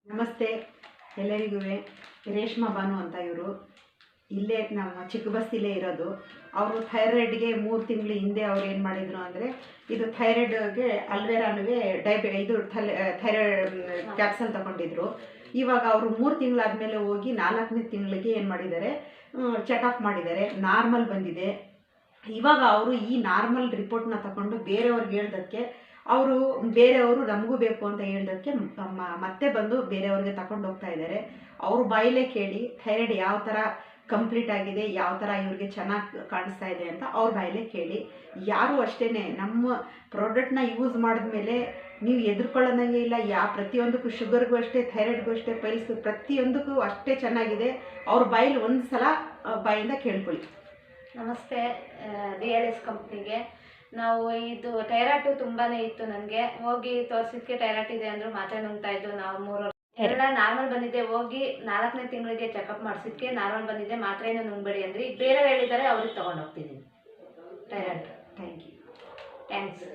ನಮಸ್ತೆ ಎಲ್ಲರಿಗೂ. ರೇಷ್ಮಾ ಬಾನು ಅಂತ ಇವರು ಇಲ್ಲೇ ನಮ್ಮ ಚಿಕ್ಕಬಸ್ತಿಲೇ ಇರೋದು. ಅವರು ಥೈರಾಯ್ಡ್ಗೆ 3 ತಿಂಗಳ ಹಿಂದೆ ಅವ್ರು ಏನು ಮಾಡಿದರು ಅಂದರೆ, ಇದು ಥೈರಾಯ್ಡ್ಗೆ ಅಲ್ವೇರಾನುವೆ ಇದು ಥೈರಾಯ್ಡ್ ಕ್ಯಾಪ್ಸಲ್ ತಗೊಂಡಿದ್ರು. ಇವಾಗ ಅವರು 3 ತಿಂಗಳಾದಮೇಲೆ ಹೋಗಿ 4ನೇ ತಿಂಗಳಿಗೆ ಏನು ಮಾಡಿದ್ದಾರೆ, ಚೆಕಪ್ ಮಾಡಿದ್ದಾರೆ, ನಾರ್ಮಲ್ ಬಂದಿದೆ. ಇವಾಗ ಅವರು ಈ ನಾರ್ಮಲ್ ರಿಪೋರ್ಟ್ನ ತಗೊಂಡು ಬೇರೆಯವ್ರಿಗೆ ಹೇಳ್ದಕ್ಕೆ, ಬೇರೆಯವರು ನಮಗೂ ಬೇಕು ಅಂತ ಹೇಳ್ದಕ್ಕೆ ಮತ್ತೆ ಬಂದು ಬೇರೆಯವ್ರಿಗೆ ತಗೊಂಡು ಹೋಗ್ತಾ ಇದ್ದಾರೆ. ಅವ್ರ ಬಾಯಿಲೇ ಕೇಳಿ ಥೈರಾಯ್ಡ್ ಯಾವ ಥರ ಕಂಪ್ಲೀಟ್ ಆಗಿದೆ, ಯಾವ ಥರ ಇವ್ರಿಗೆ ಚೆನ್ನಾಗಿ ಕಾಣಿಸ್ತಾ ಇದೆ ಅಂತ ಅವ್ರ ಬಾಯಿಲೇ ಕೇಳಿ. ಯಾರೂ ಅಷ್ಟೇ ನಮ್ಮ ಪ್ರಾಡಕ್ಟ್ನ ಯೂಸ್ ಮಾಡಿದ್ಮೇಲೆ ನೀವು ಎದುರ್ಕೊಳ್ಳೋದಂಗೆ ಇಲ್ಲ. ಪ್ರತಿಯೊಂದಕ್ಕೂ ಶುಗರ್ಗೂ ಅಷ್ಟೇ, ಥೈರಾಯ್ಡ್ಗೂ ಅಷ್ಟೇ, ಪೈಲ್ಸ್ ಪ್ರತಿಯೊಂದಕ್ಕೂ ಅಷ್ಟೇ ಚೆನ್ನಾಗಿದೆ. ಅವ್ರ ಬಾಯಲ್ಲಿ ಒಂದು ಸಲ ಬಾಯಿಂದ ಕೇಳ್ಕೊಳ್ಳಿ. ನಮಸ್ತೆ. DLS ಕಂಪ್ನಿಗೆ ನಾವು ಇದು ಥೈರಾಯ್ಡ್ ತುಂಬಾ ಇತ್ತು. ನನಗೆ ಹೋಗಿ ತೋರಿಸಿದ್ಕೆ ಥೈರಾಯ್ಡ್ ಇದೆ ಅಂದರು. ಮಾತ್ರೆ ನುಂಗ್ತಾ ಇದ್ದು. ನಾವು 3 ಎಲ್ಲ ನಾರ್ಮಲ್ ಬಂದಿದೆ. ಹೋಗಿ 4ನೇ ತಿಂಗಳಿಗೆ ಚೆಕಪ್ ಮಾಡಿಸಿದ್ಕೆ ನಾರ್ಮಲ್ ಬಂದಿದೆ, ಮಾತ್ರೆನೂ ನುಂಗಬೇಡಿ ಅಂದ್ರಿ. ಬೇರೆ ಹೇಳಿದ್ದಾರೆ, ಅವ್ರಿಗೆ ತೊಗೊಂಡು ಹೋಗ್ತಿದ್ದೀನಿ ಥೈರಾಯ್ಡ್. Thank you. ಥ್ಯಾಂಕ್ಸ್.